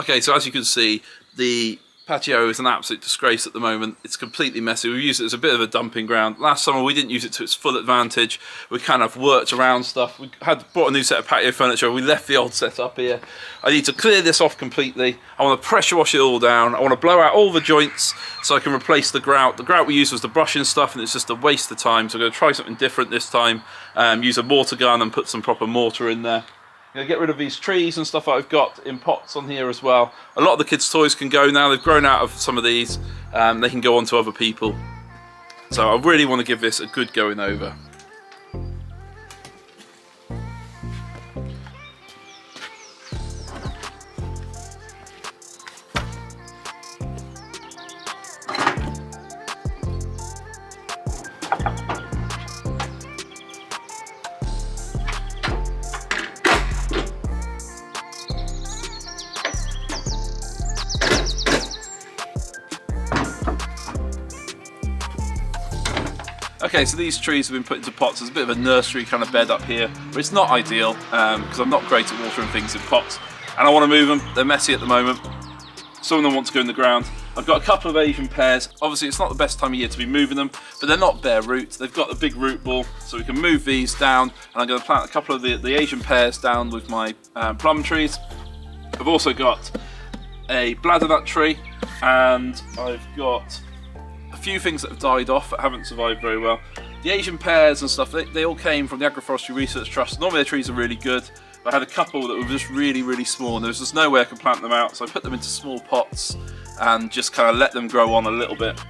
Okay, so as you can see, the patio is an absolute disgrace at the moment. It's completely messy. We use it as a bit of a dumping ground. Last summer we didn't use it to its full advantage. We kind of worked around stuff. We had bought a new set of patio furniture. We left the old set up here. I need to clear this off completely. I want to pressure wash it all down. I want to blow out all the joints so I can replace the grout. The grout we used was the brushing stuff, and it's just a waste of time. So I'm going to try something different this time. Use a mortar gun and put some proper mortar in there. I'm going to get rid of these trees and stuff that I've got in pots on here as well. A lot of the kids' toys can go now. They've grown out of some of these. They can go on to other people. So I really want to give this a good going over. Okay, so these trees have been put into pots. There's a bit of a nursery kind of bed up here, but it's not ideal because I'm not great at watering things in pots, and I want to move them. They're messy at the moment. Some of them want to go in the ground. I've got a couple of Asian pears. Obviously, it's not the best time of year to be moving them, but they're not bare roots. They've got a big root ball, so we can move these down, and I'm going to plant a couple of the Asian pears down with my plum trees. I've also got a bladder nut tree, and I've got a few things that have died off that haven't survived very well. The Asian pears and stuff, they all came from the Agroforestry Research Trust. Normally their trees are really good, but I had a couple that were just really, really small, and there was just no way I could plant them out, so I put them into small pots and just kind of let them grow on a little bit.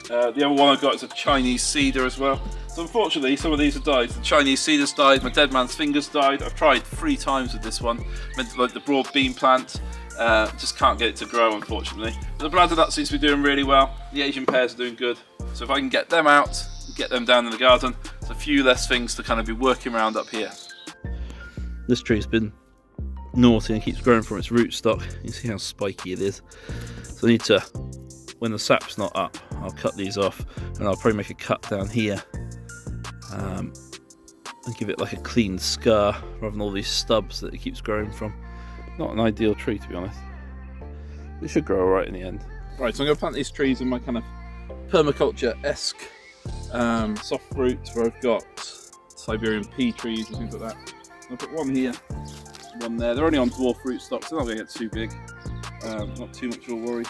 The other one I've got is a Chinese cedar as well. So unfortunately, some of these have died. The Chinese cedar's died, my dead man's fingers died. I've tried 3 times with this one. Meant to like the broad bean plant. Just can't get it to grow, unfortunately. But the bladder nut seems to be doing really well. The Asian pears are doing good. So if I can get them out, get them down in the garden, there's a few less things to kind of be working around up here. This tree's been naughty and keeps growing from its rootstock. You can see how spiky it is. So I need to, when the sap's not up, I'll cut these off, and I'll probably make a cut down here and give it like a clean scar rather than all these stubs that it keeps growing from. Not an ideal tree, to be honest. It should grow alright in the end. Right, so I'm going to plant these trees in my kind of permaculture-esque soft fruits, where I've got Siberian pea trees and things like that. I'll put one here, one there. They're only on dwarf rootstocks, so they're not going to get too big. Not too much of a worry.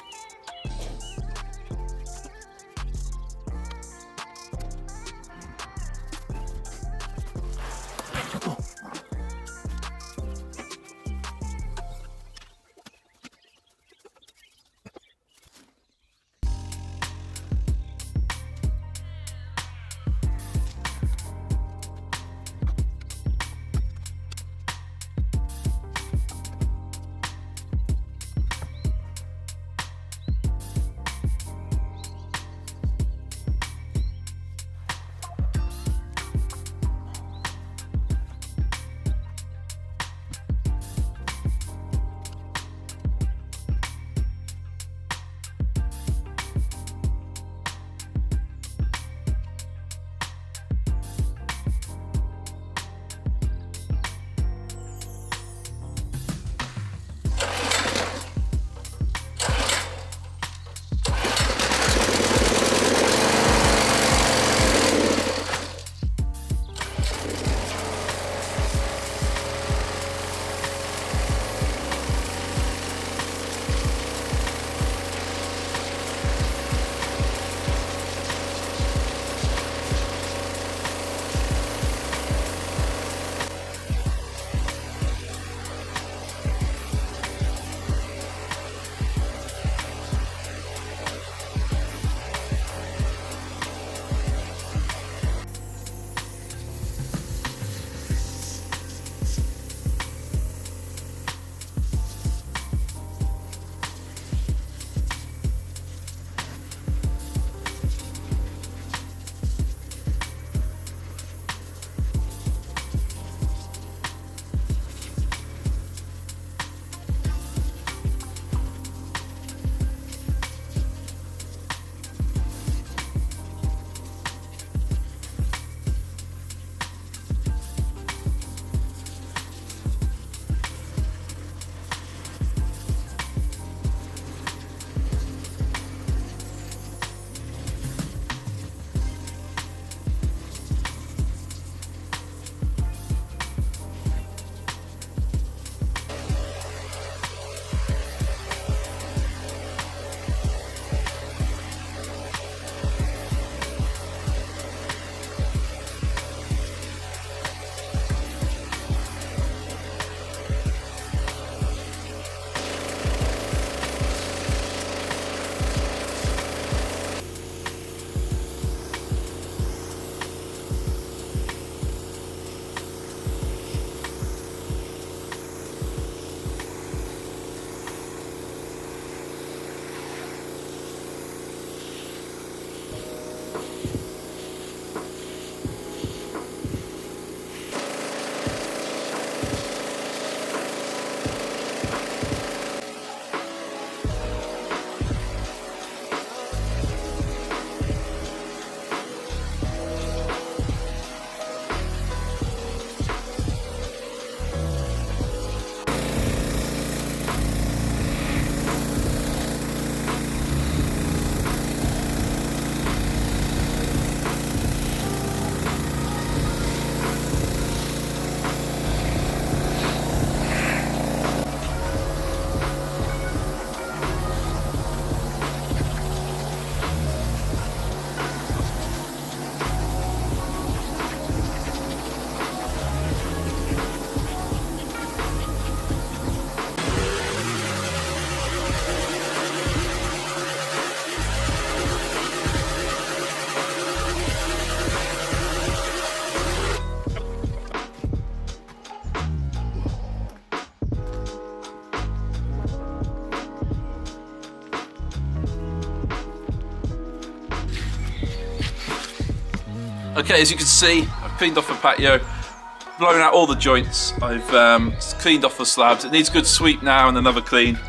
Okay, as you can see, I've cleaned off the patio, blown out all the joints, I've cleaned off the slabs. It needs a good sweep now and another clean,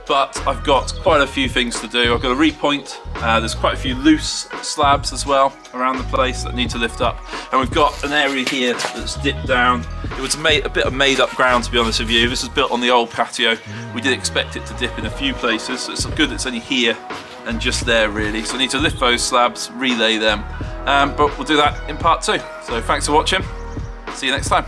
but I've got quite a few things to do. I've got to repoint, there's quite a few loose slabs as well around the place that need to lift up, and we've got an area here that's dipped down. It was a bit of made up ground, to be honest with you. This was built on the old patio. We did expect it to dip in a few places, so it's good it's only here and just there really. So I need to lift those slabs, relay them, but we'll do that in part 2. So thanks for watching, see you next time.